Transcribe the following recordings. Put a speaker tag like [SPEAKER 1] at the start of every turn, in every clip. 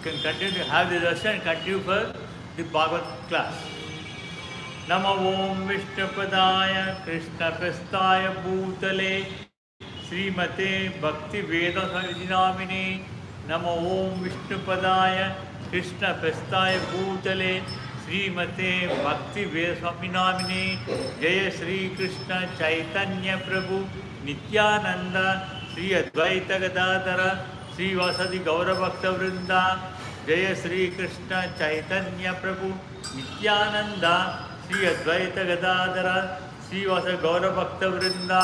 [SPEAKER 1] can continue to have the darshan and continue for the Bhagavad class. Namo Om Vishnupadaya Krishna Prastaya Bhutale Srimate Bhakti Veda Saridinamine. Namo Om Vishnupadaya Krishna Prastaya Bhutale Srimate Bhakti Veda Saridinamine. Jaya Sri Krishna Chaitanya Prabhu Nityananda Sri Advaita Gadadhara Sri Vasadi Gaura Bhakta Vrinda. Jaya Sri Krishna Chaitanya Prabhu Nityananda Sri Advaita Gadadhara Sri Vasadi Gaura Bhakta Vrinda.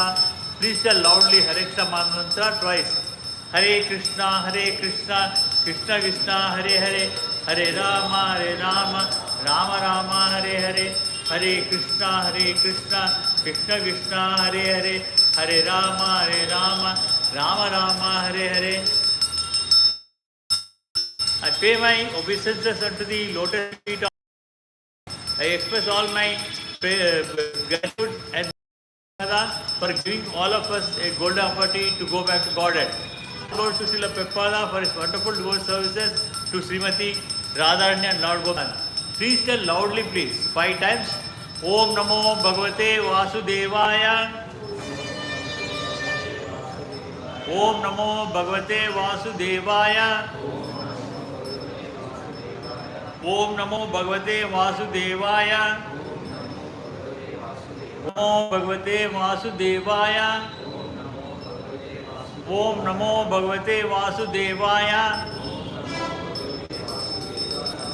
[SPEAKER 1] Please tell loudly Hare Krishna Mantra twice. Hare Krishna, Krishna Krishna, Hare Hare, Hare Rama, Rama Rama, Hare Hare, Hare Krishna, Krishna Krishna, Hare Hare, Hare Rama, Rama Rama, Hare Hare. I pay my obeisances unto the lotus feet of. I express all my gratitude and for giving all of us a golden opportunity to go back to Godhead. Lord Susila Peppada for his wonderful devotional services to Srimati Radharanya and Lord Gopan. Please tell loudly, please, 5 times. Om Namo Bhagavate Vasudevaya. Om Namo Bhagavate Vasudevaya. Om Namo Bhagavate Vasudevaya. Om Bhagavate Vasudevaya. Om Namo Bhagavate Vasudevaya.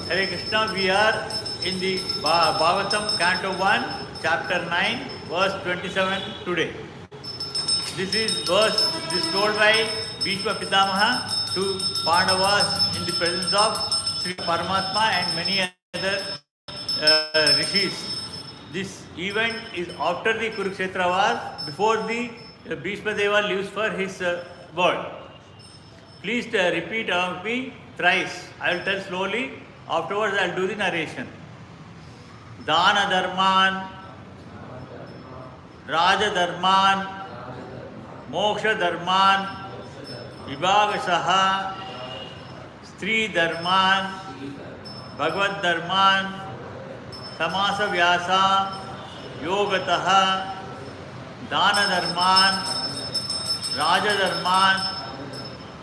[SPEAKER 1] Hare Krishna, we are in the Bhagavatam Canto 1, Chapter 9, verse 27 today. This is verse told by Bhishma Pitamaha to Pandavas in the presence of Sri Paramatma and many other rishis. This event is after the Kurukshetra war, before the Bhishma Deva leaves for his world. Please repeat after me thrice. I will tell slowly. Afterwards, I will do the narration. Dana Dharman, Raja Dharman, Moksha Dharman, Vibhagasaha, Stri Dharman, Bhagavad Dharman, Samasa Vyasa, Yogataha, Dana Dharman, Raja Dharman,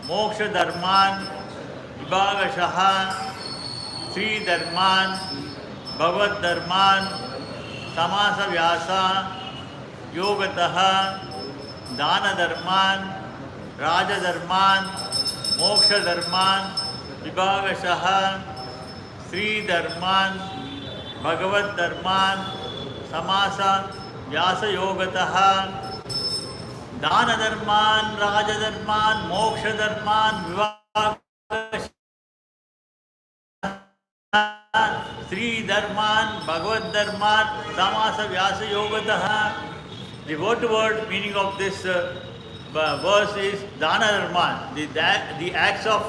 [SPEAKER 1] Moksha Dharman, Vibhagasaha, Sri Dharman, Bhagavad Dharman, Samasa Vyasa, Yogataha, Dana Dharman, Raja Dharman, Moksha Dharman, Vibhagasaha, Sri Dharman, Bhagavad Dharman, Samasa Vyasa Yogataha, Dana Dharman, Raja Dharman, Moksha Dharman, Vibhagasaha, Sri Dharman, Bhagavad Dharman, Samasa Vyasa Yogataha. The word-to-word meaning of this verse is Dana Dharman, the acts of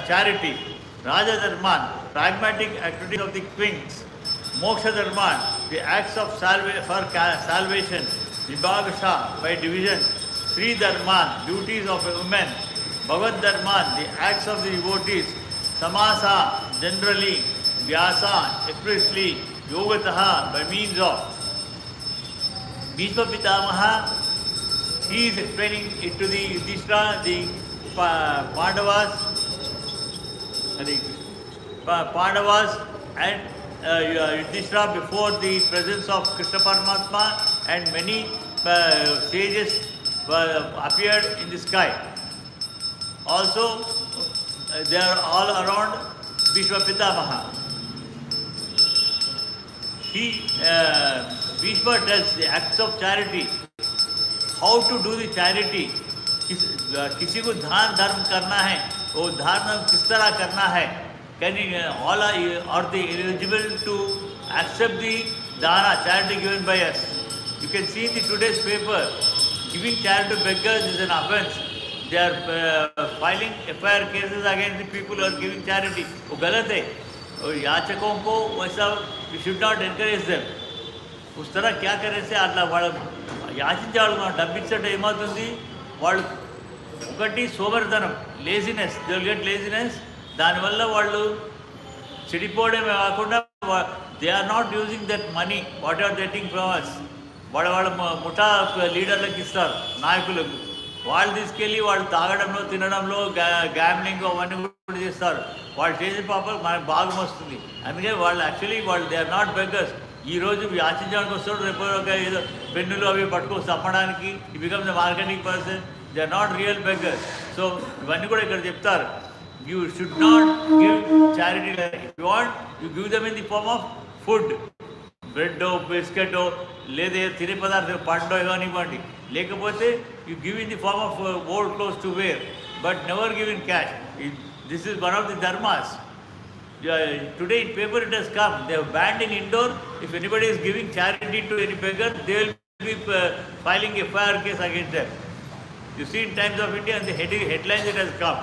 [SPEAKER 1] charity. Raja Dharman, pragmatic activities of the kings. Moksha Dharman, the acts of salvation. Vibhagasha, by division. Sri Dharman, duties of a woman. Bhagavad Dharman, the acts of the devotees. Samasa, generally. Vyasa, expressly. Yogataha, by means of. Bhishma Pitamaha, he is explaining it to the Yudhishthira, the Pandavas, and Yudhishthira before the presence of Krishna Paramatma, and many sages appeared in the sky. Also, they are all around Bhishma Pitamaha. Bhishma tells the acts of charity, how to do the charity. किसी को दान धर्म करना है, वो दान किस तरह करना है. Can all are they eligible to accept the dana, charity given by us? You can see in the today's paper, giving charity to beggars is an offense. They are filing FIR cases against the people who are giving charity. वो गलत है. और याचकों को वैसा we should not encourage them. उस तरह क्या करे से అట్లా వాళ్ళు యాచించాడు డబ్బిచ్చట ఏమవుతుంది వాళ్ళు ఒకటి సోమరితనం laziness, they will get laziness, దానివల్ల వాళ్ళు చెడిపోవడమే కాకుండా they are not using that money what are getting from us. వాళ్ళ ముఠా లీడర్లకు ఇస్తారు, నాయకులకు. వాళ్ళు తీసుకెళ్ళి వాళ్ళు తాగడంలో, తినడంలో, గ్యామ్లింగ్ అవన్నీ కూడా చేస్తారు. వాళ్ళు చేసే పాపం మనకు భాగం వస్తుంది. అందుకే వాళ్ళు actually they are not beggars. ఈరోజు ఆశించడానికి వస్తాడు, రేపు ఒక ఏదో పెన్నులు అవి పట్టుకొస్తే అమ్మడానికి, ఈ becomes the marketing person. They are not real beggars. So ఇవన్నీ కూడా ఇక్కడ చెప్తారు. You should not give charity. If you want, you give them in the form of food. Bread or biscuit or లేదా తినే పదార్థం పండు ఇవ్వనివ్వండి. లేకపోతే you give in the form of old clothes to wear, but never give in cash. This is one of the dharmas. Today in paper it has come. They have banned in indoor. If anybody is giving charity to any beggar, they will be filing a FIR case against them. You see in Times of India and the headlines it has come.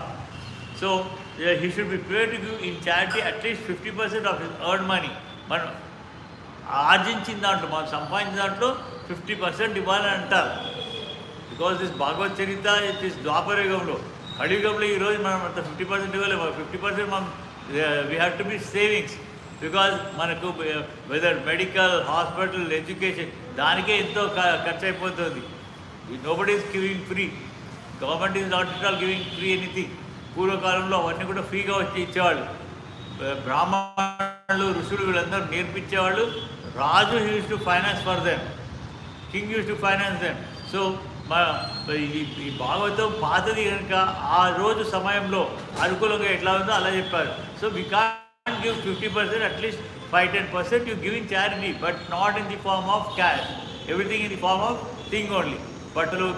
[SPEAKER 1] So he should be prepared to give in charity at least 50% of his earned money. మనం ఆర్జించిన దాంట్లో, మనం సంపాదించిన దాంట్లో 50% ఇవ్వాలని అంటారు. Because this Bhagavat Charita it is ద్వాపరయుగంలో. కలియుగంలో ఈరోజు మనం అంత 50% ఇవ్వలేము. 50% మనం we have to be savings. Because మనకు వెదర్ మెడికల్, హాస్పిటల్, ఎడ్యుకేషన్ దానికే ఎంతో ఖర్చు అయిపోతుంది. Nobody is giving free. Government is not at all giving free anything. పూర్వకాలంలో అవన్నీ కూడా ఫ్రీగా వచ్చి ఇచ్చేవాళ్ళు. బ్రాహ్మణులు, ఋషులు వీళ్ళందరూ నేర్పించేవాళ్ళు. రాజు use to finance for them, king use to finance them. So ఈ భాగవతం పాతది కనుక ఆ రోజు సమయంలో అనుకూలంగా ఎట్లా ఉందో అలా చెప్పారు. So we can't give 50%, at least 5-10% you give in charity, but not in the form of cash. Everything in the form of thing only. బట్టలు,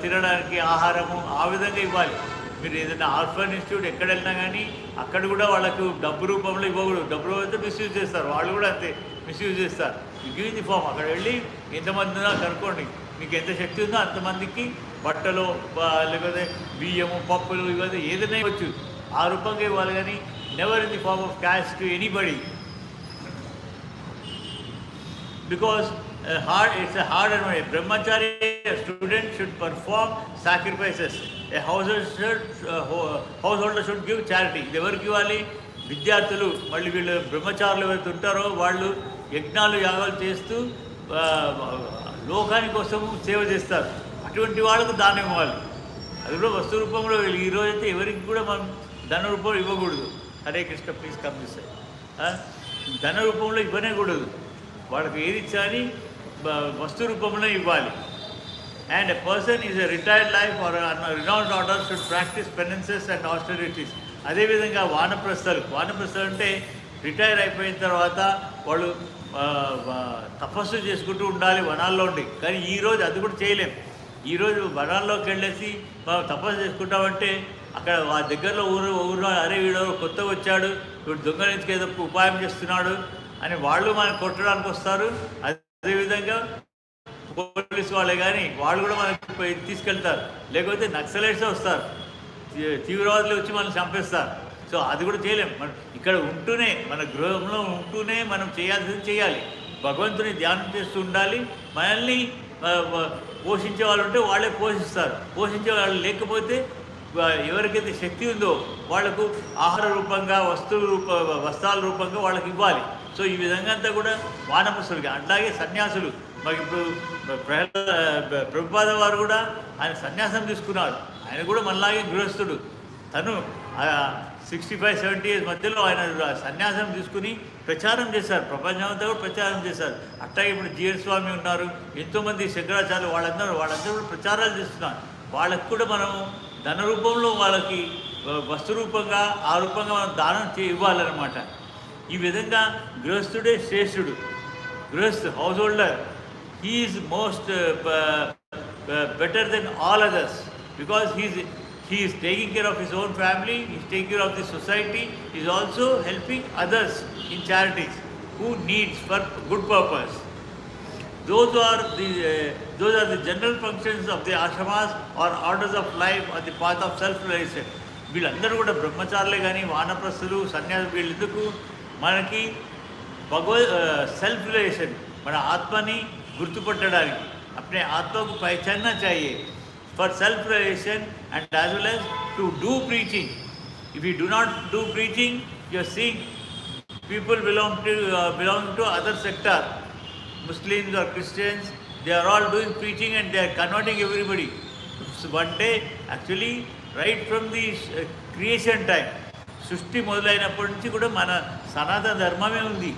[SPEAKER 1] తినడానికి ఆహారము ఆ విధంగా ఇవ్వాలి. మీరు ఏదైనా ఆర్ఫన్ ఇన్స్టిట్యూట్ ఎక్కడ వెళ్ళినా కానీ అక్కడ కూడా వాళ్ళకు డబ్బు రూపంలో ఇవ్వకూడదు. డబ్బు రూపంతో మిస్యూజ్ చేస్తారు. వాళ్ళు కూడా అంతే మిస్యూజ్ చేస్తారు. Give the form. అక్కడ వెళ్ళి ఎంతమంది ఉందో కనుక్కోండి. మీకు ఎంత శక్తి ఉందో అంతమందికి బట్టలు, లేకపోతే బియ్యము, పప్పులు, ఇవన్నీ ఏదైనా ఇవ్వచ్చు. ఆ రూపంగా ఇవ్వాలి, కానీ never in the form of cash to anybody. Because it's a hard and a brahmachari, a student should perform sacrifices. A householder should give charity. ఇది ఎవరికి ఇవ్వాలి? విద్యార్థులు. మళ్ళీ వీళ్ళు బ్రహ్మచారులు ఎవరైతే ఉంటారో వాళ్ళు యజ్ఞాలు, యాగాలు చేస్తూ లోకాని కోసం సేవ చేస్తారు. అటువంటి వాళ్ళకు దానం ఇవ్వాలి. అది కూడా వస్తు రూపంలో. ఈరోజు అయితే ఎవరికి కూడా మనం ధన రూపంలో ఇవ్వకూడదు. Hare Krishna, please come this side. ధన రూపంలో ఇవ్వనే కూడదు. వాళ్ళకి ఏది ఇచ్చాని వస్తు రూపంలో ఇవ్వాలి. And a person is a retired life or renounced order should practise penances and austerities. అదేవిధంగా వానప్రస్థలు అంటే రిటైర్ అయిపోయిన తర్వాత వాళ్ళు తపస్సు చేసుకుంటూ ఉండాలి వనాల్లో ఉండి. కానీ ఈరోజు అది కూడా చేయలేం. ఈరోజు వనాల్లోకి వెళ్ళేసి మనం తపస్సు చేసుకుంటామంటే అక్కడ ఆ దగ్గరలో ఊరు అరే వీడు కొత్తగా వచ్చాడు, వీడు దొంగ నుంచి ఏదో ఉపాయం చేస్తున్నాడు అని వాళ్ళు మనకు కొట్టడానికి వస్తారు. అదేవిధంగా పోలీసు వాళ్ళే కానీ వాళ్ళు కూడా మనకి తీసుకెళ్తారు. లేకపోతే నక్సలైట్స్ వస్తారు, తీవ్రవాదులు వచ్చి మనల్ని చంపేస్తారు. సో అది కూడా చేయలేం. మనం ఇక్కడ ఉంటూనే, మన గృహంలో ఉంటూనే మనం చేయాల్సింది చేయాలి. భగవంతుని ధ్యానం చేస్తూ ఉండాలి. మనల్ని పోషించే వాళ్ళు ఉంటే వాళ్ళే పోషిస్తారు. పోషించే వాళ్ళు లేకపోతే ఎవరికైతే శక్తి ఉందో వాళ్లకు ఆహార రూపంగా, వస్త్రాల రూపంగా వాళ్ళకి ఇవ్వాలి. సో ఈ విధంగా అంతా కూడా వానప్రస్థులకి. అట్లాగే సన్యాసులు. మాకు ఇప్పుడు ప్రభుపాద వారు కూడా ఆయన సన్యాసం తీసుకున్నారు. ఆయన కూడా మనలాగే గృహస్థుడు. తను 65-70 years మధ్యలో ఆయన సన్యాసం తీసుకుని ప్రచారం చేశారు. ప్రపంచమంతా కూడా ప్రచారం చేశారు. అట్లాగే ఇప్పుడు జీఎన్ స్వామి ఉన్నారు, ఎంతోమంది శంకరాచార్యులు, వాళ్ళందరూ కూడా ప్రచారాలు చేస్తున్నారు. వాళ్ళకు కూడా మనము ధన రూపంలో, వాళ్ళకి వస్తు రూపంగా, ఆ రూపంగా మనం దానం ఇవ్వాలన్నమాట. ఈ విధంగా గృహస్థుడే శ్రేష్ఠుడు. గృహస్థు, house holder, he is most better than all others because he is taking care of his own family, he is taking care of the society, he is also helping others in charities who needs for good purpose. Those are the general functions of the ashramas or orders of life on the path of self-realization. వీళ్ళందరూ కూడా బ్రహ్మచారులే కానీ వానప్రస్థులు, సన్యాసులు, వీళ్ళెందుకు మనకి self realisation, మన ఆత్మని గుర్తుపట్టడానికి, अपने आत्मा को पहचानना चाहिए, for self realization and as well as to do preaching. If you do not do preaching, you are seeing people belong to other sector, Muslims or Christians. They are all doing preaching and they are converting everybody. So one day, actually, right from the creation time, సృష్టి మొదలైనప్పటి నుంచి కూడా మన సనాతన ధర్మమే ఉంది.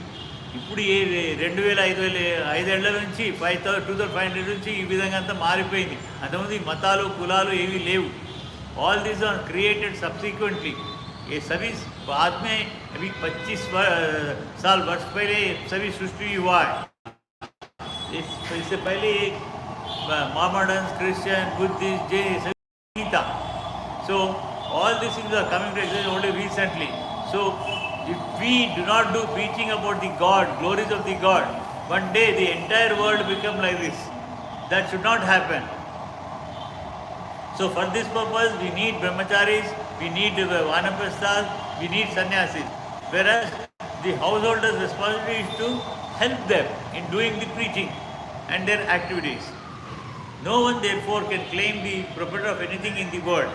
[SPEAKER 1] ఇప్పుడు ఏ 5,000 నుంచి 2,500 నుంచి ఈ విధంగా అంతా మారిపోయింది. అంతకుముందు మతాలు కులాలు ఏవి లేవు. All these are created subsequently. ये सभी बाद में अभी 25 साल वर्ष पहले सभी सृष्टि हुआ है. इससे पहले Mohammedans, Christian, Buddhist, Jain सभी था. So all these things are coming to existence only recently. So if we do not do preaching about the God, glories of the God, one day the entire world become like this. That should not happen. So for this purpose we need brahmacharis, we need vanaprasthas, we need sannyasis. Whereas the householder's responsibility is to help them in doing the preaching and their activities. No one therefore can claim the proprietor of anything in the world.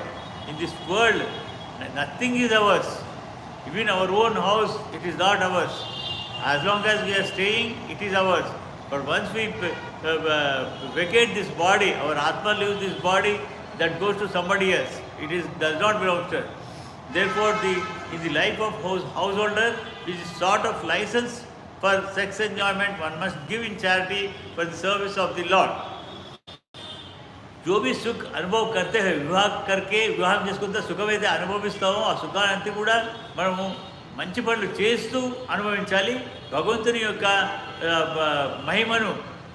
[SPEAKER 1] In this world, nothing is ours. Even our own house, it is not ours. As long as we are staying, it is ours. But once we vacate this body, our Atma leaves this body, that goes to somebody else. Does not belong to us. Therefore, in the life of householder, which is sort of license for sex enjoyment, one must give in charity for the service of the Lord. जो भी सुख अनुभव करते हैं विवाह करके వివాహం చేసుకుంటే సుఖమైతే అనుభవిస్తామో ఆ సుఖాన్ని కూడా మనము మంచి పనులు చేస్తూ అనుభవించాలి. భగవంతుని యొక్క మహిమను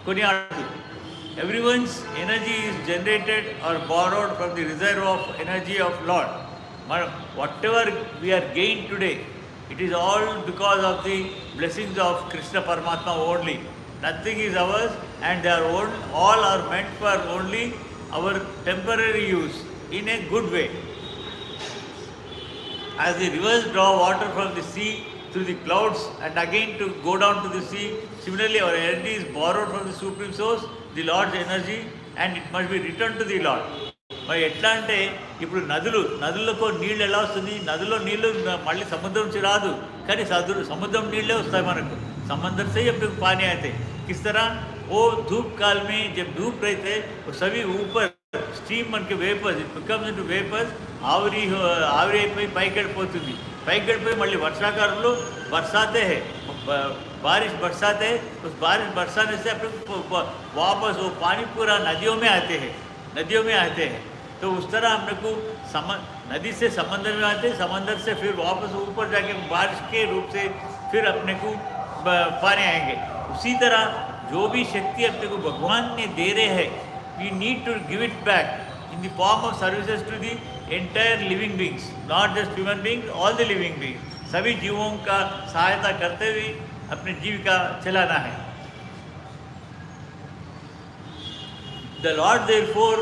[SPEAKER 1] కొనియాడుతూ. Everyone's energy is generated or borrowed from the reserve of energy of Lord. Whatever we are gained today, it is all because of the blessings of Krishna Paramatma only. Nothing is ours, and they are all are meant for only our temporary use in a good way. As the rivers draw water from the sea through the clouds and again to go down to the sea, similarly our energy is borrowed from the Supreme Source, the Lord's energy, and it must be returned to the Lord. మరి ఎట్లా అంటే ఇప్పుడు నదులకు నీళ్ళు ఎలా వస్తుంది? నదిలో నీళ్ళు మళ్ళీ సముద్రం నుంచి రాదు, కానీ సముద్రం నీళ్ళే వస్తాయి మనకు. समंदर से ही अपने पानी आते. किस तरह वो धूप काल में जब धूप रहते वो सभी ऊपर स्टीम बन के vapours, it becomes into vapours. ఆవిరైపోయి పైకెళ్ళిపోతుంది. పైకెళ్ళిపోయి మళ్ళీ వర్షాకాలంలో बरसाते हैं, बारिश बरसाते हैं. उस बारिश बरसाने से अपने वापस वो पानी पूरा नदियों में आते हैं. तो उस तरह हम लोग को नदी से समंदर में आते हैं, समंदर से फिर वापस ऊपर जाके बारिश के रूप से फिर अपने को पानी आएंगे. उसी तरह जो भी शक्ति अपने को भगवान ने दे रहे हैं, we need to give it back in the form of services to the entire living beings, not just human beings, all the living beings. सभी जीवों का सहायता करते हुए अपने जीविका चलाना है. The Lord therefore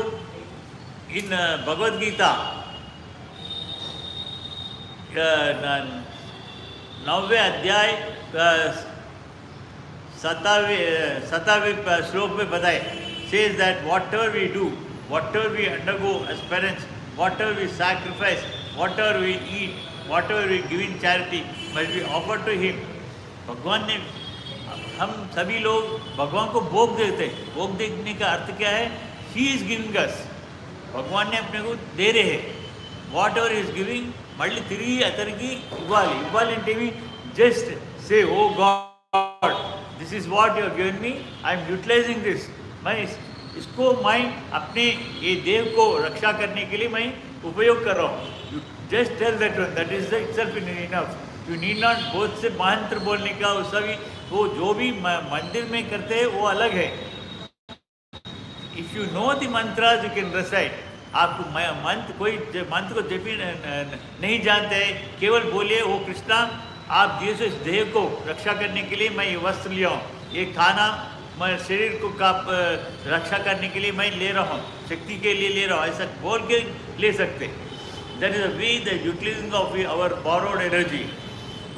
[SPEAKER 1] in Bhagavad Katha 9वें अध्याय 7वें श्लोक में बताए, says that whatever we do, whatever we undergo as parents, whatever we sacrifice, whatever we eat, whatever we give in charity must be offered to Him. भगवान ने, हम सभी लोग भगवान को भोग देते हैं. भोग देने का अर्थ क्या है? He is giving us. भगवान ने अपने को दे रहे हैं. Whatever He is giving, మళ్ళీ తిరిగి అతనికి ఇవ్వాలి. అంటే just say, oh God, this is what you have given me, I am utilizing this. मैं इसको मैं अपने ये देव को रक्षा करने के लिए मैं उपयोग कर रहा हूँ. You just tell that one, that is itself enough. You need not बहुत से मंत्र बोलने का. वो सभी वो जो भी मंदिर में करते हैं वो अलग है. If you know the mantras, you can recite. आपको कोई मंत्र को जपी नहीं जानते, केवल बोलिए, ओ कृष्णा, आप दिए से इस देह को रक्षा करने के लिए मैं ये वस्त्र लिया हूँ, ये खाना मैं शरीर को रक्षा करने के लिए मैं ले रहा हूँ, शक्ति के लिए ले रहा हूँ, ऐसा बोल के ले सकते. That is a way the utilizing of our borrowed energy.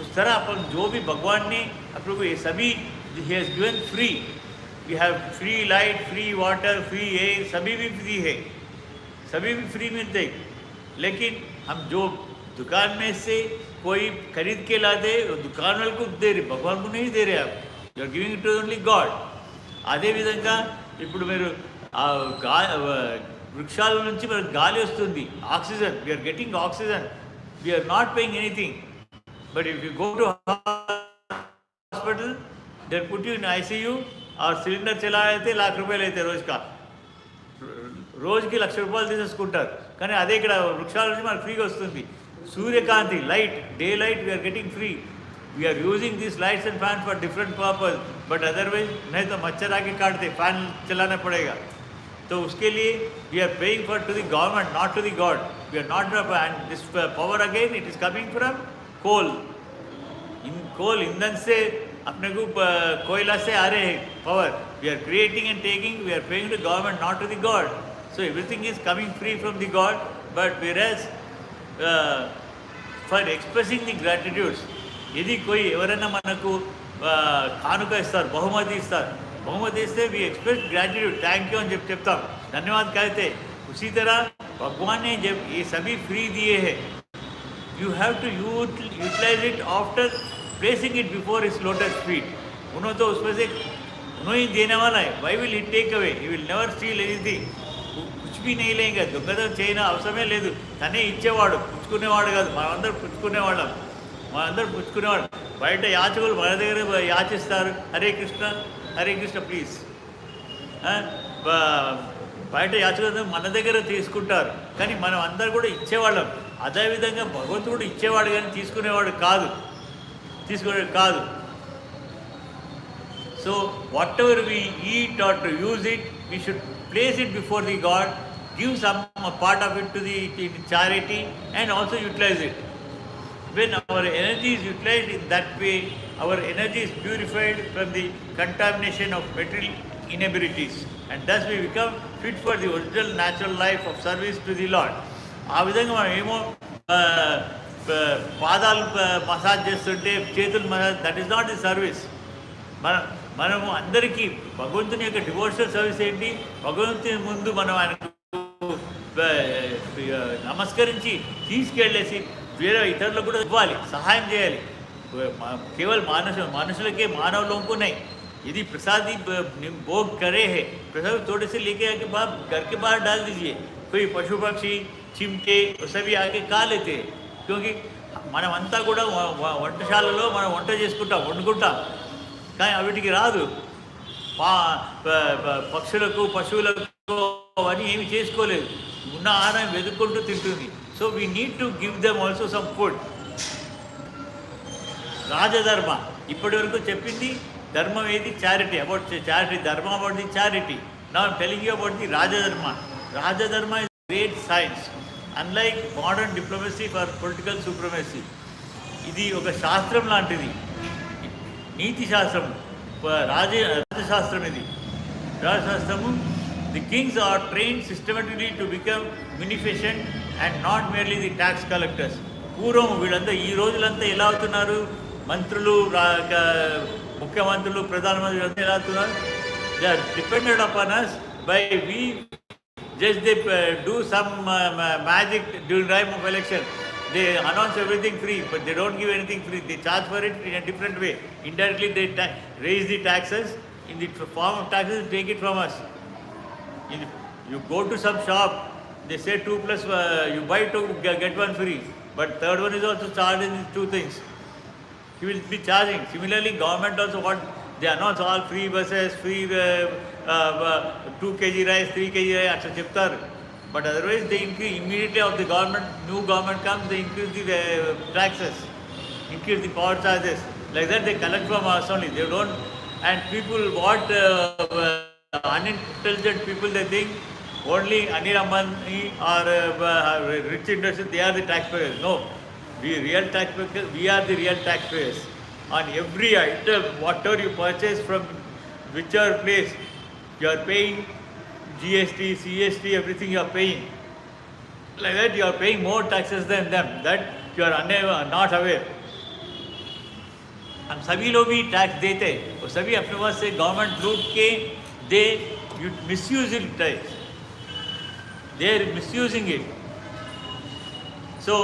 [SPEAKER 1] उस तरह अपन जो भी भगवान ने अपन को ये सभी ही has given free. We have free light, free water, free air, सभी भी फ्री है, सभी भी फ्री मिलते. लेकिन हम जो दुकान में से कोई खरीद के ला दे, दुकान वाले को दे रहे, भगवान को नहीं दे रहे आप. You are giving it to only God. అదే విధంగా ఇప్పుడు మీరు వృక్షాల నుంచి మనకు గాలి వస్తుంది, oxygen. We're getting oxygen, we're not paying anything. But if you go to hospital, they put you in ICU, ఆ సిలిండర్ చలాయితే ₹1,00,000 అయితే రోజుకి ₹1,00,000 తీసేసుకుంటారు. కానీ అదే ఇక్కడ వృక్షాల నుంచి మనకు ఫ్రీగా వస్తుంది. సూర్యకాంతి, light, day light we're getting free. We are using these lights and fans for different purpose, but otherwise नहीं तो मच्छर आके काटते, फैन चलाना पड़ेगा. तो उसके लिए we are paying for to the government, not to the God. We are not, and this power again it is coming from coal. In coal ईंधन से अपने को कोयला से आ रहे हैं power. We are creating and taking. We are paying to government, not to the God. So everything is coming free from the God. But whereas for expressing the gratitudes, यदि कोई ఎవరైనా మనకు కానుక ఇస్తారు, బహుమతి ఇస్తారు, బహుమతి ఇస్తే we express gratitude, thank you అని చెప్తాం, धन्यवाद कहते. उसी तरह भगवान ने जब ये सभी फ्री दिए हैं, you have to utilize it after placing it before his lotus feet. उन्होंने तो उसमें से उन्होंने ही देने वाला है. Why will he take away? He will never steal anything. कुछ भी नहीं लेंगे, దొంగతనం చేయన అవసరమే లేదు. తనే ఇచ్చేవాడు, పుచ్చుకునేవాడు కాదు. మనమందరం పుచ్చుకునేవాళ్ళం, మనందరూ పుచ్చుకునేవాడు. బయట యాచకులు మన దగ్గర యాచిస్తారు, హరే కృష్ణ హరే కృష్ణ ప్లీజ్. బయట యాచకులు మన దగ్గర తీసుకుంటారు, కానీ మనం అందరు కూడా ఇచ్చేవాళ్ళం. అదేవిధంగా భగవంతుడు ఇచ్చేవాడు కానీ తీసుకునేవాడు కాదు, తీసుకునేవాడు కాదు. So whatever we eat or to use it, we should place it before the God, give some part of it to the charity and also utilize it. When our energy is utilized in that way, our energy is purified from the contamination of material inabilities, and thus we become fit for the original natural life of service to the Lord. ఆ విధంగా మనం ఏమో పాదాలు massage చేస్తుంటే, చేతులు massage, that is not the service. మనము అందరికీ భగవంతుని యొక్క డివోషనల్ సర్వీస్ ఏంటి? భగవంతుని ముందు మనం ఆయనకు నమస్కరించి తీసుకెళ్ళేసి వేరే ఇతరులకు కూడా ఇవ్వాలి, సహాయం చేయాలి. केवल मनुष्य मानव लोगों को नहीं, यदि प्रसादी भोग करे है, प्रसाद थोड़े से लेके आके घर के बाहर डाल दीजिए. कोई पशु पक्षी चिमटे सभी आके खा लेते हैं, क्योंकि మనమంతా కూడా వంటశాలలో మనం వంట చేసుకుంటాం, వండుకుంటాం. కానీ వీటికి రాదు, పక్షులకు పశువులకు అవన్నీ ఏమి చేసుకోలేదు, ఉన్న ఆహారం వెతుక్కుంటూ తింటుంది. So we need to give them also some food. రాజధర్మ ఇప్పటి వరకు చెప్పింది ధర్మం ఏది? Charity, about charity, dharma about the charity. Now I'm telling you about the rajadharma. Rajadharma is great science, unlike modern diplomacy for political supremacy. ఇది ఒక శాస్త్రం లాంటిది, నీతి శాస్త్రం, రాజశాస్త్రం. ఇది రాజశాస్త్రము. The kings are trained systematically to become munificent and not merely the tax collectors. పూర్వం వీళ్ళంతా ఈ రోజులంతా ఎలా అవుతున్నారు? మంత్రులు, ముఖ్యమంత్రులు, ప్రధానమంత్రులు అంతా ఎలా అవుతున్నారు? They are depended upon us by we just they do some magic during time of election. They announce everything free, but they don't give anything free. They charge for it in a different way. Indirectly they raise the taxes in the form of taxes, take it from us. You go to some shop, they say 2 plus you buy 2 get 1 free, but third one is also charged in these 2 things. He will be charging. Similarly, government also, what they announce, all free buses, free 2 kg rice, 3 kg rice, acha cheptaru. But otherwise they increase immediately of the government, new government comes, they increase the taxes, increase the power charges. Like that they collect from us only. They don't, and people what unintelligent people, they think only Anil Ambani or rich industries, they are the taxpayers. No, we real taxpayers, we are the real taxpayers. On every item, whatever you purchase from whichever place, you are paying GST, CST, everything you are paying. Like that you are paying more taxes than them. That you are not aware. हम सभी लोग भी tax देते, और सभी अपने पास से government लूट के they misuse it, they are misusing it. So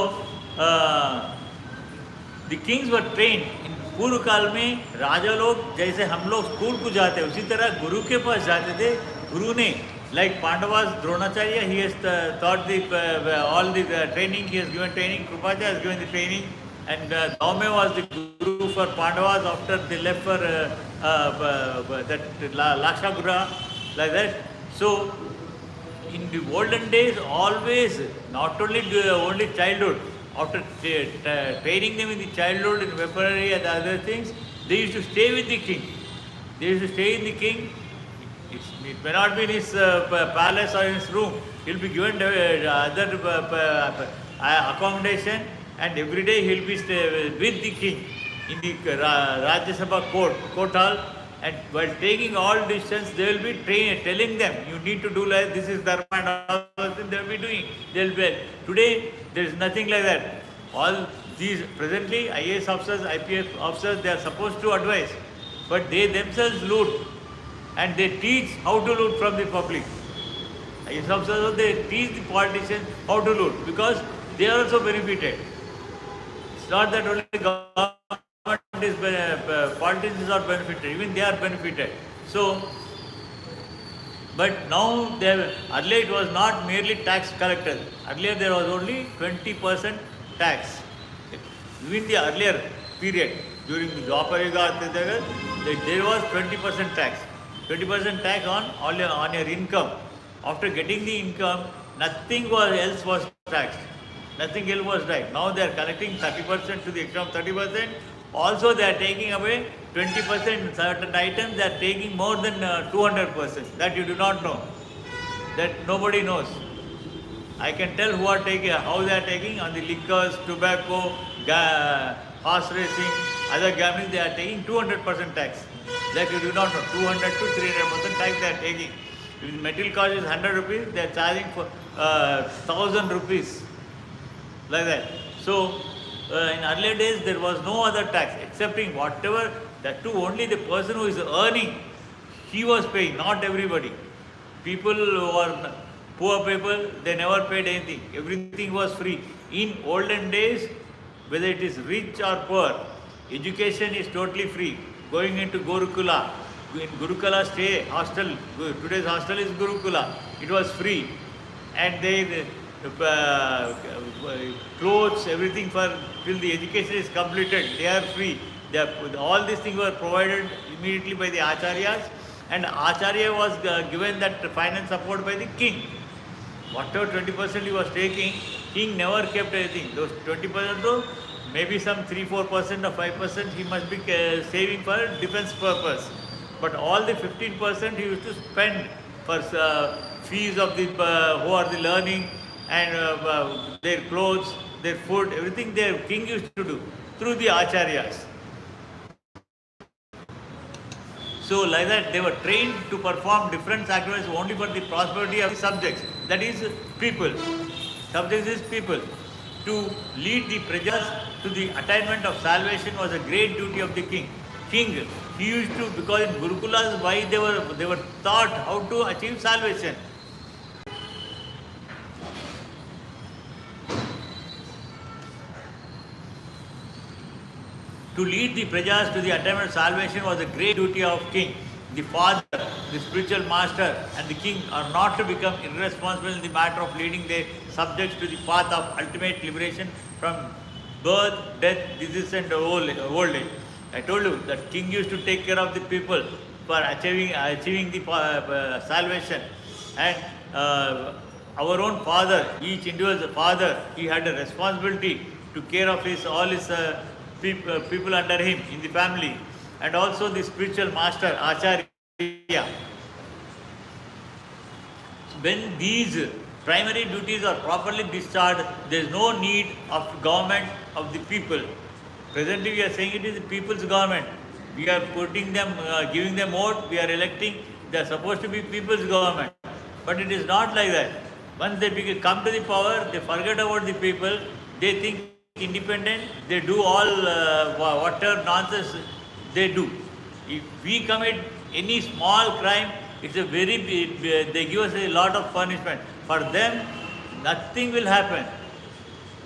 [SPEAKER 1] the kings were trained in पूर्व काल में राजा लोग जैसे हम लोग स्कूल को जाते हैं उसी तरह गुरु के पास जाते थे. गुरु ने like Pandavas, Dronacharya, he has taught all the training, he has given training, Krupacha has given the training, and Daume was the guru for Pandavas after they left for that Lakshagura, like that. So in the olden days, always, not only childhood, after training them in the childhood, in weaponry and other things, they used to stay with the king. They used to stay in the king. It may not be in his palace or in his room. He'll be given other accommodation, and every day he'll be with the king in the Rajya Sabha court hall. And while taking all decisions, they will be telling them, you need to do like this is dharma and all things they will be doing. Today, there is nothing like that. All these, presently, IAS officers, IPF officers, they are supposed to advise, but they themselves loot, and they teach how to loot from the public. IAS officers, they teach the politicians how to loot, because they are also benefited. It's not that only government is politicians are benefited, even they are benefited. So, but now earlier it was not merely tax collectors. Earlier there was only 20% tax. Even the earlier period, during the Dwapara Yuga, there was 20% tax. 20% tax on your income. After getting the income, nothing else was taxed. Nothing else was taxed. Now they are collecting 30% to the extent of 30%. Also, they are taking away 20%. Certain items they are taking more than 200%. That you do not know. That nobody knows. I can tell who are taking, how they are taking on the liquors, tobacco, horse racing, other gambling. They are taking 200% tax. That you do not know. 200 to 300% tax they are taking. If the material cost is 100 rupees, they are charging for 1000 rupees. Like that. So, in earlier days, there was no other tax excepting whatever, that too only the person who is earning, he was paying, not everybody. People who are poor people, they never paid anything. Everything was free. In olden days, whether it is rich or poor, education is totally free. Going into Gurukula, in Gurukula stay, hostel, today's hostel is Gurukula, it was free. And they clothes, everything till the education is completed, they are free. All these things were provided immediately by the Acharyas, and Acharya was given that finance support by the king. Whatever 20% he was taking, king never kept anything. Those 20% though, maybe some 3-4% or 5% he must be saving for defense purpose. But all the 15% he used to spend for fees of the who are the learning, and their clothes, their food, everything their king used to do through the acharyas. So like that they were trained to perform different sacrifices only for the prosperity of the subjects. That is people. Subjects is people. To lead the prajas to the attainment of salvation was a great duty of the king. King, he used to, because in Gurukulas, why they were taught how to achieve salvation. To lead the prajas to the attainment of salvation was a great duty of king. The father, the spiritual master, and the king are not to become irresponsible in the matter of leading their subjects to the path of ultimate liberation from birth, death, disease, and old age. I told you that king used to take care of the people for achieving the salvation. And our own father, each individual father, he had a responsibility to care of all his people under him in the family, and also the spiritual master, Acharya. When these primary duties are properly discharged, there is no need of government of the people. Presently we are saying it is the people's government. We are putting them, giving them vote, we are electing, they are supposed to be people's government. But it is not like that. Once they come to the power, they forget about the people, they think independent, they do all whatever nonsense they do. If we commit any small crime, it's a very they give us a lot of punishment. For them, nothing will happen.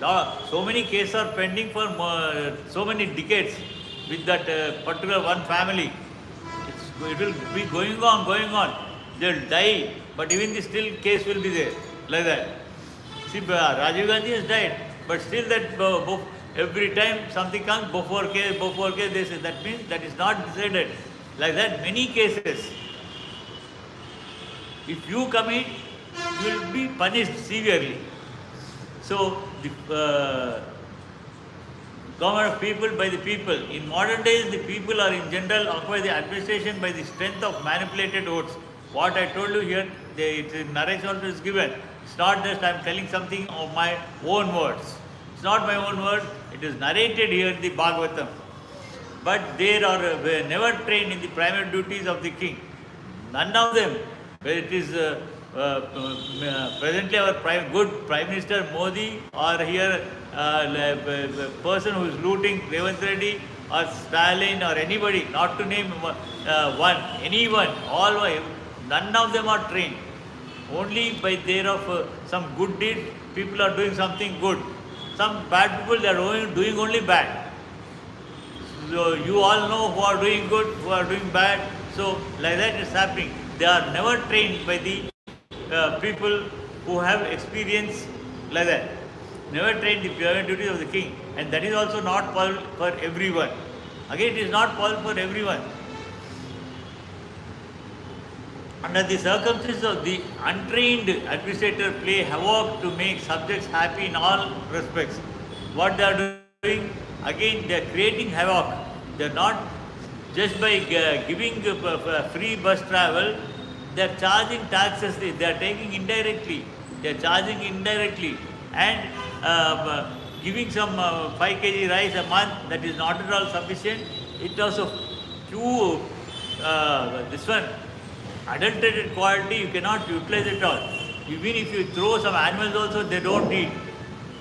[SPEAKER 1] So many cases are pending for so many decades with that particular one family. It will be going on, going on. They'll die, but even the still case will be there, like that. See, Rajiv Gandhi has died, but still that every time something comes, before case, they say, that means that is not decided. Like that, many cases. If you commit, you will be punished severely. So, the government of people by the people. In modern days, the people are in general occupied the administration by the strength of manipulated votes. What I told you here, the narration also is given. It's not just I am telling something of my own words. It's not my own words. It is narrated here in the Bhagavatam. But they were never trained in the primary duties of the king. None of them. Whether it is presently our good Prime Minister Modi, or here person who is looting, Revanth Reddy or Stalin or anybody, not to name anyone, none of them are trained. Only by there of some good deed, people are doing something good. Some bad people, they are doing only bad. So you all know who are doing good, who are doing bad. So like that is happening. They are never trained by the people who have experience like that. Never trained the pure duties of the king. And that is also not possible for everyone. Again, it is not possible for everyone. Under the circumstances of the untrained administrator play havoc to make subjects happy in all respects. What they are doing, again they are creating havoc. They are not just by giving free bus travel, they are charging taxes, they are taking indirectly, they are charging indirectly, and giving some 5 kg rice a month, that is not at all sufficient. It also too, this one, adulterated quality, you cannot utilize it all. Even if you throw some animals also, they don't eat.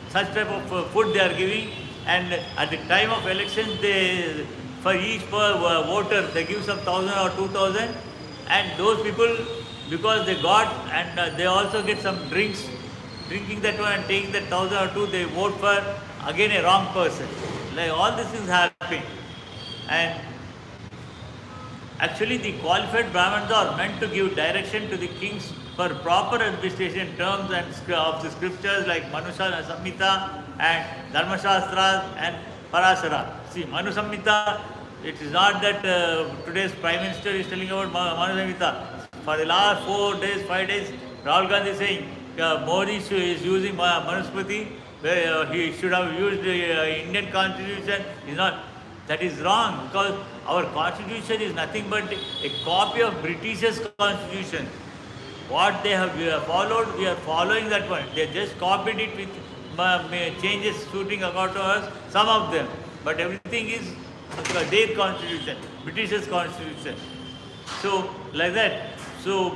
[SPEAKER 1] Such type of food they are giving, and at the time of elections, they, for each voter, they give some 1,000 or 2,000, and those people, because they got, and they also get some drinks, drinking that one and taking that 1,000 or 2, they vote for again a wrong person. Like all this is happening. And actually the qualified Brahmins are meant to give direction to the kings for proper administration in terms of the scriptures like Manu Samhita and Dharma Shastras and Parasara. See, Manu Samhita, it is not that today's Prime Minister is telling about Manu Samhita. For the last 4 days, 5 days, Rahul Gandhi is saying Modi is using Manusmriti, where he should have used the Indian constitution. Is not. That is wrong, because our constitution is nothing but a copy of British's constitution. What they have followed, we are following that one. They just copied it with changes suiting according to us, some of them. But everything is their constitution, British's constitution. So, like that. So,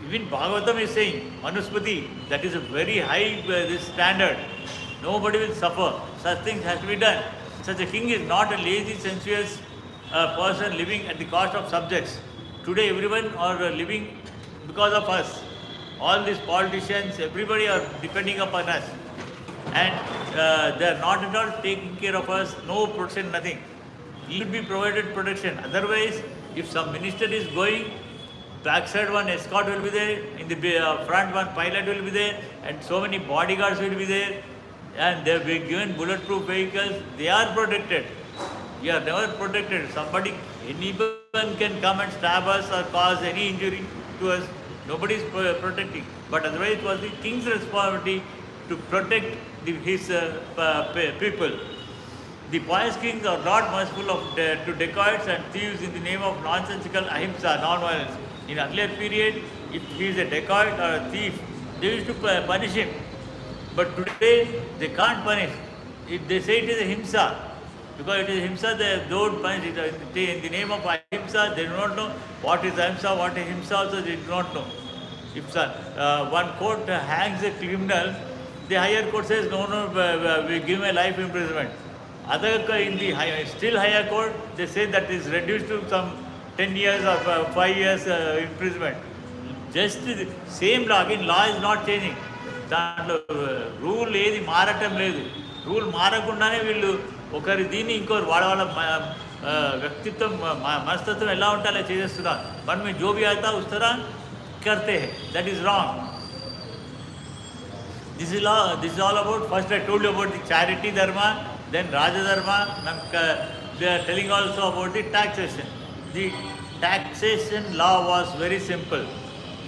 [SPEAKER 1] even Bhagavatam is saying, Manusmriti, that is a very high this standard. Nobody will suffer. Such things has to be done. Such a king is not a lazy, sensuous person living at the cost of subjects. Today everyone are living because of us. All these politicians, everybody are depending upon us. And they are not at all taking care of us, no protection, nothing. He should be provided protection. Otherwise, if some minister is going, backside one escort will be there, in the front one pilot will be there, and so many bodyguards will be there, and they will be given bulletproof vehicles. They are protected. We are never protected. Anyone can come and stab us or cause any injury to us. Nobody is protecting. But otherwise, it was the king's responsibility to protect his people. The pious kings are not merciful to dacoits and thieves in the name of nonsensical ahimsa, non-violence. In earlier period, if he is a dacoit or a thief, they used to punish him. But today, they can't punish. If they say it is a himsa, because it is himsa, they don't punish it. In the name of ahimsa, they do not know what is ahimsa, what is himsa also, they do not know. If one court hangs a criminal, the higher court says, no, we give him a life imprisonment. Other in the still higher court, they say that is reduced to some 10 years or 5 years imprisonment. Just the same law, again law is not changing. దాంట్లో rule ఏది మారటం లేదు. Rule మారకుండానే వీళ్ళు ఒకరి దీన్ని ఇంకోరు వాళ్ళ వాళ్ళ వ్యక్తిత్వం మనస్తత్వం ఎలా ఉంటే అలా చేసేస్తున్నారు. బట్ మీ జో భీ ఆతా ఉస్ తరహ కర్తే హై. That is wrong. This is all about, first I told you about the charity dharma, then Raja dharma. They are telling also about the taxation. The taxation law was very simple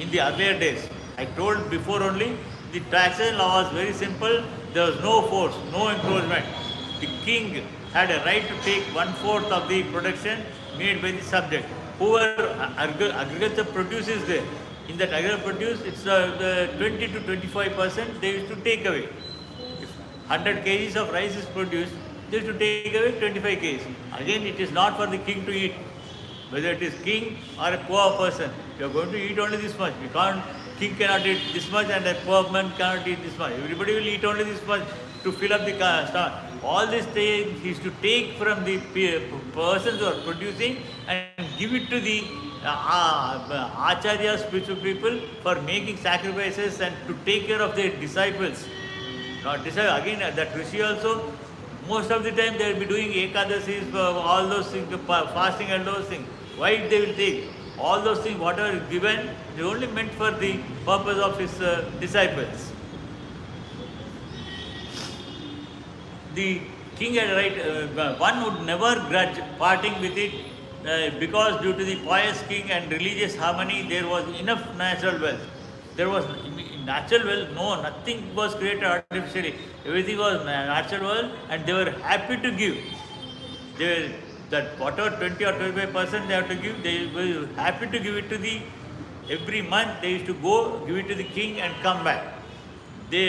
[SPEAKER 1] in the earlier days. I told before only, the taxation law was very simple. There was no force, no encroachment. The king had a right to take 1/4 of the production made by the subject. Whoever agriculture produces there, in that agriculture produce, it's 20 to 25% they used to take away. If 100 kgs of rice is produced, they used to take away 25 kgs. Again, it is not for the king to eat. Whether it is king or a poor person, you are going to eat only this much. We can't, king cannot eat this much and a poor man cannot eat this much. Everybody will eat only this much to fill up the stomach. All this thing is to take from the persons who are producing and give it to the acharyas, spiritual people, for making sacrifices and to take care of their disciples. Not disciples. Again, that Rishi also, most of the time they will be doing ekadasis, all those things, fasting and those things. Why they will take? All those things, whatever is given, they only meant for the purpose of his disciples. The king had a right, one would never grudge parting with it, because due to the pious king and religious harmony, there was enough natural wealth. There was natural wealth, no, nothing was created artificially. Everything was natural wealth, and they were happy to give. They were, that whatever 20 or 25% they have to give, they were happy to give it to the, every month they used to go give it to the king and come back. They,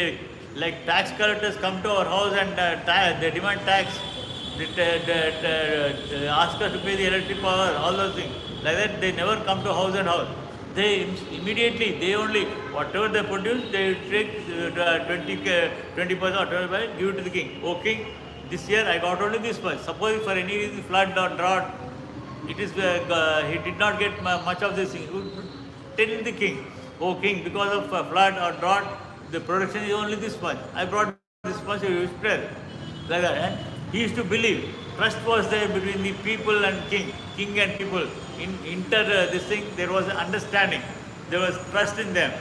[SPEAKER 1] like tax collectors come to our house and they demand tax. Ask us to pay the electric power, all those things. Like that, they never come to house and house. They immediately, they only, whatever they produce, they take 20% or 25%, give it to the king. Oh king, this year I got only this much. Suppose for any reason, flood or drought, it is, he did not get much of this thing. Tell the king, oh king, because of flood or drought, the production is only this much. I brought this much, you spread. Like that. And he used to believe. Trust was there between the people and king and people. In this thing, there was understanding. There was trust in them.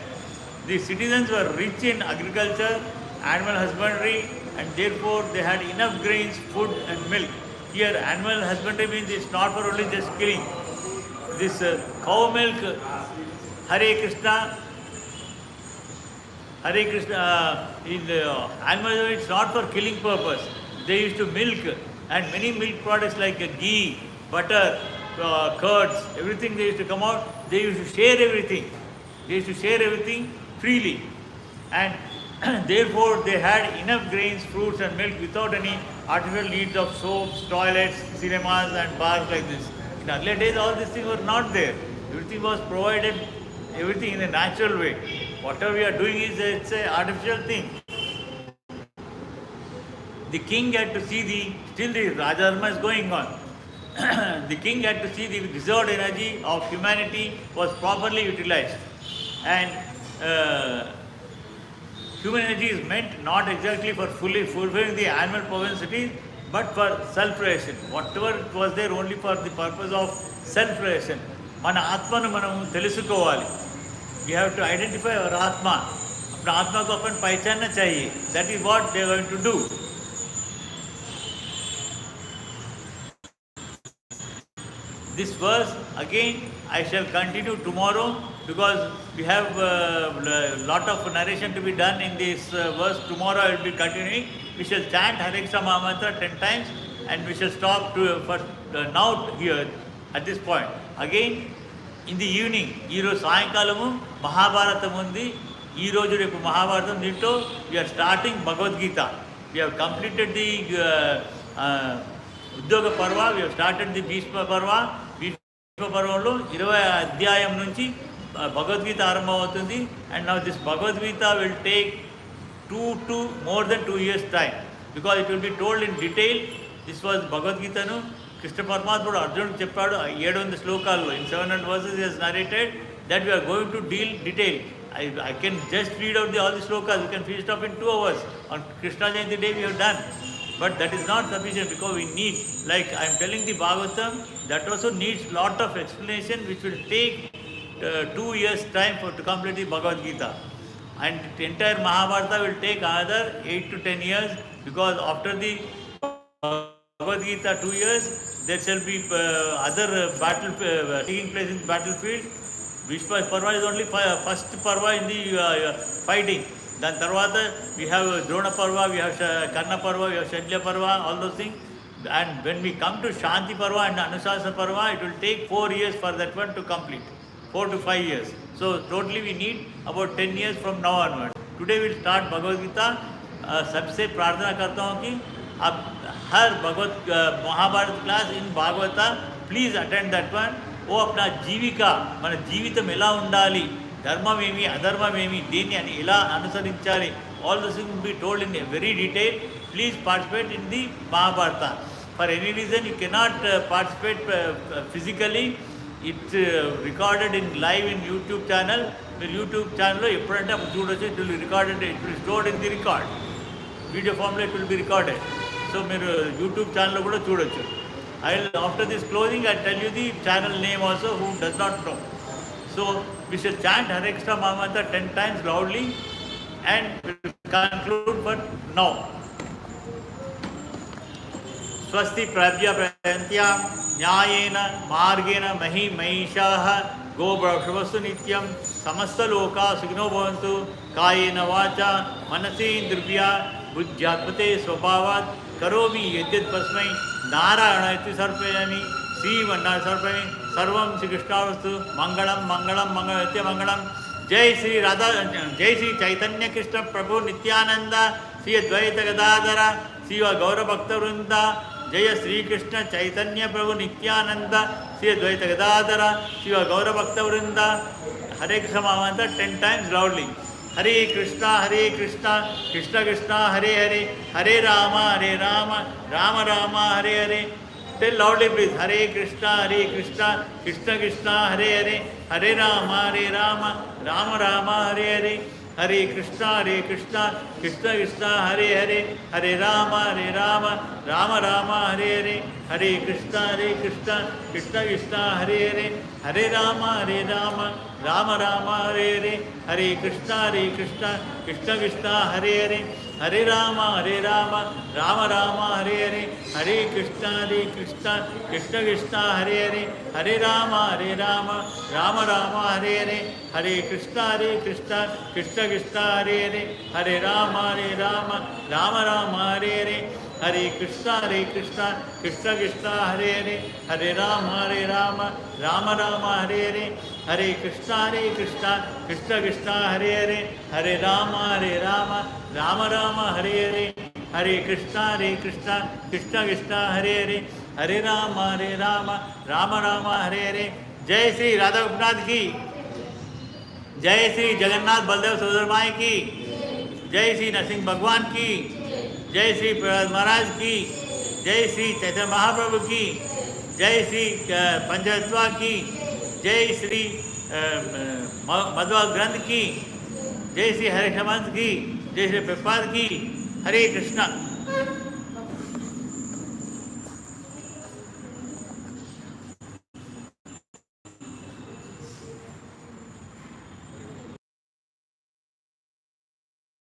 [SPEAKER 1] The citizens were rich in agriculture, animal husbandry, and therefore they had enough grains, food and milk. Here, animal husbandry means it's not for only just killing. This cow milk, Hare Krishna, in animal husbandry, it's not for killing purpose. They used to milk, and many milk products like ghee, butter, curds, everything they used to come out. They used to share everything. They used to share everything freely. And therefore they had enough grains, fruits and milk without any artificial needs of soaps, toilets, cinemas and bars like this. In earlier days, all these things were not there. Everything was provided, everything in a natural way. Whatever we are doing is, it's an artificial thing. The king had to see still the Raja Dharma is going on. The king had to see the reserved energy of humanity was properly utilized. And human energy is meant not exactly for fully fulfilling the animal propensities, but for self-realization. Whatever was there only for the purpose of self-realization. Mana Atmanu manamu telusukovali. We have to identify our Atma. Apna Atma ko apan pehchanna chahiye. That is what they are going to do. This verse, again, I shall continue tomorrow, because we have a lot of narration to be done in this verse. Tomorrow I will be continuing. We shall chant Hare Krishna Mahamantra 10 times, and we shall stop now here at this point. Again, in the evening, Eero Sayankalamu, Mahabharata Mundi, Eero Repu Mahabharata Nitto, we are starting Bhagavad Gita. We have completed the Udyoga Parva, we have started the Bhishma Parva. Bhishma Parvalo 20 అధ్యాయం నుంచి Bhagavad Gita ఆరంభమవుతుంది. And now this Bhagavad Gita will take more than 2 years time, because it will be told in detail. This was Bhagavad Gitanu Krishna Paramatmudu Arjunuడికి చెప్పాడు 700 శ్లోకాల్లో. In 700 verses he has narrated that we are going to deal detail. I can just read out all the slokas. We can finish it up in 2 hours. On Krishna Jayanti day we have done. But that is not sufficient because we need, like I am telling the Bhagavatam, that also needs lot of explanation which will take 2 years time to complete the Bhagavad Gita. And the entire Mahabharata will take another 8 to 10 years because after the Bhagavad Gita 2 years, there shall be other battle taking place in the battlefield. Vishwa Parva is only first Parva in the fighting. Then Tarvata, we have Drona Parva, we have Karna Parva, we have Shandya Parva, all those things. And when we come to Shanti Parva and Anusasa Parva, it will take 4 years for that one to complete. 4 to 5 years. So totally we need about 10 years from now onwards. Today we will start Bhagavad Gita. सबसे प्रार्थना करता हूँ कि आप हर Bhagavat Mahabharat class in Bhagavata please attend that one. वो अपना जीविका మన జీవితం ఎలా ఉండాలి, ధర్మమేమి అధర్మమేమి దేన్ని అని ఎలా అనుసరించాలి, all those things will be told in a very detail. Please participate in the Mahabharata. For any reason you cannot participate physically, it's recorded in live in YouTube channel. మీరు యూట్యూబ్ ఛానల్లో ఎప్పుడంటే అప్పుడు చూడొచ్చు. It will be recorded, it will stored in the record video ఫామ్లో it will be recorded. So మీరు YouTube ఛానల్లో కూడా చూడొచ్చు. I will, after this closing, I tell you the channel name also who does not know. So we shall chant Hare Krishna Mahamantra 10 times loudly and we will conclude for now. Swasti prabhya prayantya nyayena margena mahi mahishaha go bhravashvastu nityam samasta loka sugno bhavantu kayena vacha manasi indriya buddhyatmate swabhavat karomi yadyat pasmai Narayan इति सर्पयामि श्रीमन्नारायण सर्पयामि सर्वं श्रीकृष्णावस्तु मंगलम मंगलम मंगलत्य मंगलम. जय श्री राधा, जय श्री चैतन्य कृष्ण प्रभु नित्यानंद, श्री अद्वैत गदाधर, श्री गौर भक्त वृंद. जय श्री कृष्ण चैतन्य प्रभु नित्यानंद, श्री अद्वैत गदाधर, श्री गौर भक्त वृंद. हरे कृष्ण महामंत्र 10 times loudly. Hare Krishna Krishna Krishna Hare Hare, Hare Ram Ram Ram Hare Hare. Tell loudly please. Hare Krishna Krishna Krishna Hare Hare, Hare Ram Ram Ram Hare Hare. Hare Krishna Krishna Krishna Hare Hare, Hare Ram Ram Ram Hare Hare. Hare Krishna Krishna Krishna Hare Hare, Hare Ram Ram Ram Hare Hare. Hare Krishna Krishna Krishna Hare Hare, Hare Ram Ram Ram Hare Hare. Hare Krishna Krishna Krishna Hare Hare, Hare Ram Ram Ram Hare Hare. Hare Krishna Krishna Krishna Hare Hare, Hare Ram Ram Ram Hare Hare. Hare Krishna Krishna Krishna Hare Hare, Hare Ram Ram Ram Hare Hare. Hare Krishna Krishna Krishna Hare Hare, Hare Ram Ram Ram Hare Hare. Hare Krishna Krishna Krishna Hare Hare, Hare Ram Ram Ram Hare हरे. जय श्री राधा गोपीनाथ की, जय श्री जगन्नाथ बलदेव सुभद्रमाई की, जय श्री नरसिंह भगवान की, जय श्री प्रहलाद महाराज की, जय श्री चैतन्य महाप्रभु की, जय श्री पंचतत्वा की, जय श्री मध्वा ग्रंथ की, जय श्री हरे मंत्र की, जय श्री प्रपाद की. हरे कृष्णा.